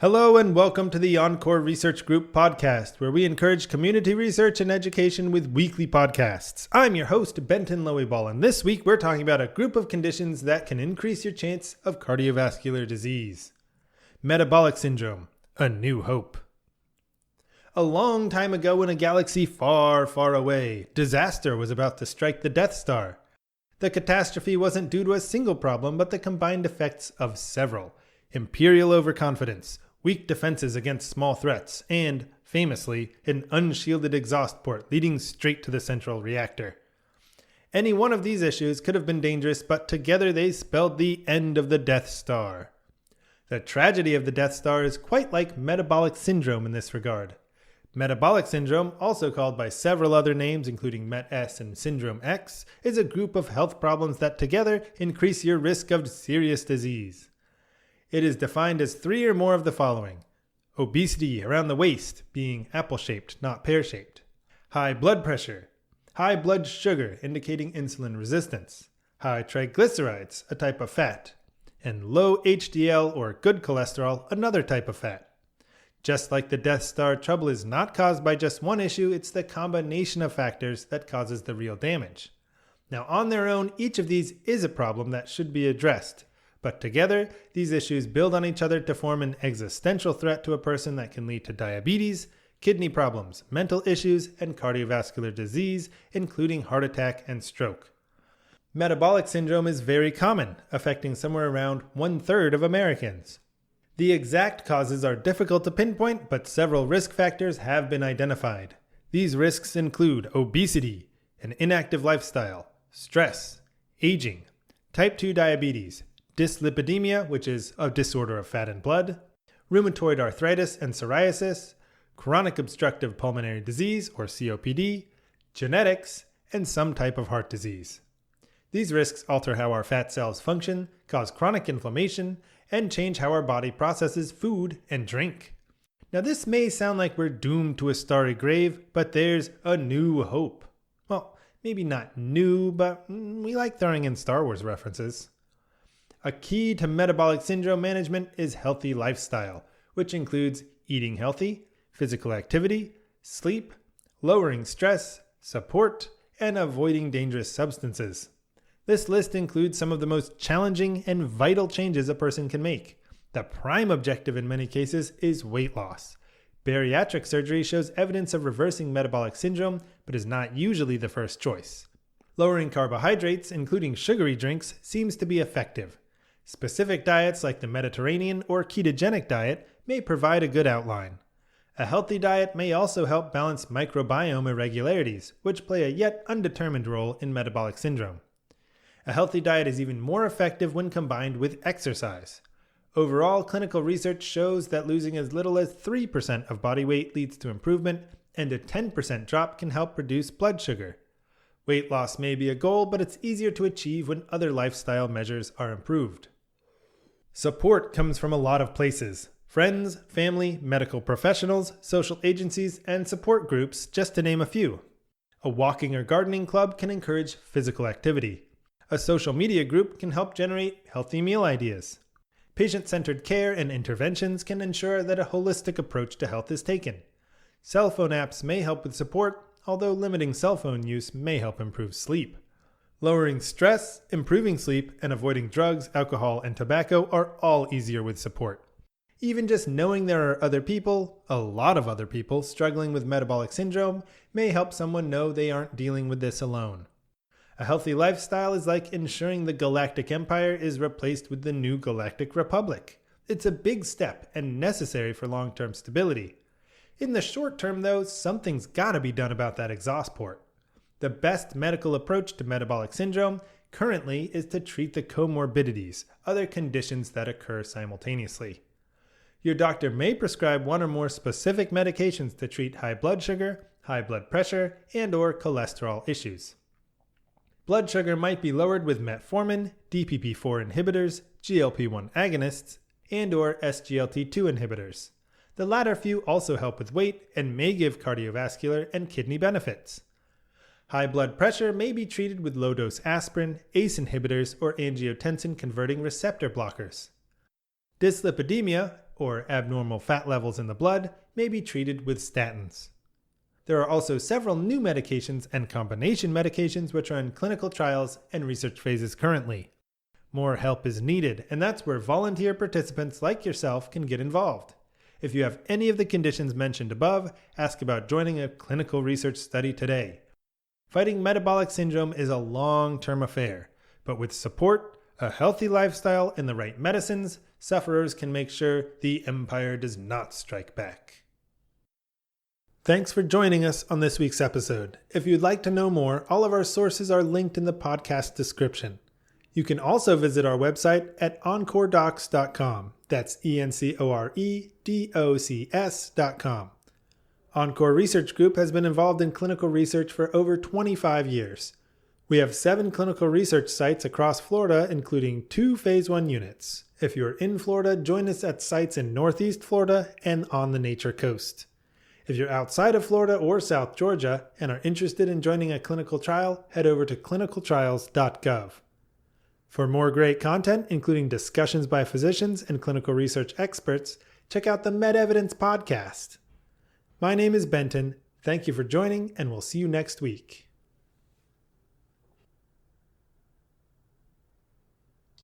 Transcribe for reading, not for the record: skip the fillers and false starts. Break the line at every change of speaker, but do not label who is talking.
Hello and welcome to the Encore Research Group podcast, where we encourage community research and education with weekly podcasts. I'm your host, Benton Loeyball, and this week we're talking about a group of conditions that can increase your chance of cardiovascular disease. Metabolic Syndrome, a new hope. A long time ago in a galaxy far, far away, disaster was about to strike the Death Star. The catastrophe wasn't due to a single problem, but the combined effects of several. Imperial overconfidence, weak defenses against small threats, and, famously, an unshielded exhaust port leading straight to the central reactor. Any one of these issues could have been dangerous, but together they spelled the end of the Death Star. The tragedy of the Death Star is quite like metabolic syndrome in this regard. Metabolic syndrome, also called by several other names including Met-S and Syndrome X, is a group of health problems that together increase your risk of serious disease. It is defined as three or more of the following: obesity around the waist, being apple-shaped, not pear-shaped; high blood pressure; high blood sugar, indicating insulin resistance; high triglycerides, a type of fat; and low HDL or good cholesterol, another type of fat. Just like the Death Star, trouble is not caused by just one issue, it's the combination of factors that causes the real damage. Now, on their own, each of these is a problem that should be addressed. But together, these issues build on each other to form an existential threat to a person that can lead to diabetes, kidney problems, mental issues, and cardiovascular disease, including heart attack and stroke. Metabolic syndrome is very common, affecting somewhere around 1/3 of Americans. The exact causes are difficult to pinpoint, but several risk factors have been identified. These risks include obesity, an inactive lifestyle, stress, aging, type 2 diabetes, dyslipidemia, which is a disorder of fat and blood, rheumatoid arthritis and psoriasis, chronic obstructive pulmonary disease or COPD, genetics, and some type of heart disease. These risks alter how our fat cells function, cause chronic inflammation, and change how our body processes food and drink. Now, this may sound like we're doomed to a starry grave, but there's a new hope. Well, maybe not new, but we like throwing in Star Wars references. A key to metabolic syndrome management is healthy lifestyle, which includes eating healthy, physical activity, sleep, lowering stress, support, and avoiding dangerous substances. This list includes some of the most challenging and vital changes a person can make. The prime objective in many cases is weight loss. Bariatric surgery shows evidence of reversing metabolic syndrome, but is not usually the first choice. Lowering carbohydrates, including sugary drinks, seems to be effective. Specific diets like the Mediterranean or ketogenic diet may provide a good outline. A healthy diet may also help balance microbiome irregularities, which play a yet undetermined role in metabolic syndrome. A healthy diet is even more effective when combined with exercise. Overall, clinical research shows that losing as little as 3% of body weight leads to improvement, and a 10% drop can help reduce blood sugar. Weight loss may be a goal, but it's easier to achieve when other lifestyle measures are improved. Support comes from a lot of places: friends, family, medical professionals, social agencies, and support groups, just to name a few. A walking or gardening club can encourage physical activity. A social media group can help generate healthy meal ideas. Patient-centered care and interventions can ensure that a holistic approach to health is taken. Cell phone apps may help with support, although limiting cell phone use may help improve sleep. Lowering stress, improving sleep, and avoiding drugs, alcohol, and tobacco are all easier with support. Even just knowing there are other people, a lot of other people, struggling with metabolic syndrome may help someone know they aren't dealing with this alone. A healthy lifestyle is like ensuring the Galactic Empire is replaced with the new Galactic Republic. It's a big step and necessary for long-term stability. In the short term, though, something's gotta be done about that exhaust port. The best medical approach to metabolic syndrome currently is to treat the comorbidities, other conditions that occur simultaneously. Your doctor may prescribe one or more specific medications to treat high blood sugar, high blood pressure, and/or cholesterol issues. Blood sugar might be lowered with metformin, DPP-4 inhibitors, GLP-1 agonists, and/or SGLT2 inhibitors. The latter few also help with weight and may give cardiovascular and kidney benefits. High blood pressure may be treated with low-dose aspirin, ACE inhibitors, or angiotensin-converting receptor blockers. Dyslipidemia, or abnormal fat levels in the blood may be treated with statins. There are also several new medications and combination medications which are in clinical trials and research phases currently. More help is needed, and that's where volunteer participants like yourself can get involved. If you have any of the conditions mentioned above, ask about joining a clinical research study today. Fighting metabolic syndrome is a long-term affair, but with support, a healthy lifestyle, and the right medicines, sufferers can make sure the empire does not strike back. Thanks for joining us on this week's episode. If you'd like to know more, all of our sources are linked in the podcast description. You can also visit our website at encoredocs.com. That's ENCOREDOCS.com. Encore Research Group has been involved in clinical research for over 25 years. We have 7 clinical research sites across Florida, including 2 Phase 1 units. If you're in Florida, join us at sites in Northeast Florida and on the Nature Coast. If you're outside of Florida or South Georgia and are interested in joining a clinical trial, head over to clinicaltrials.gov. For more great content, including discussions by physicians and clinical research experts, check out the MedEvidence podcast. My name is Benton. Thank you for joining, and we'll see you next week.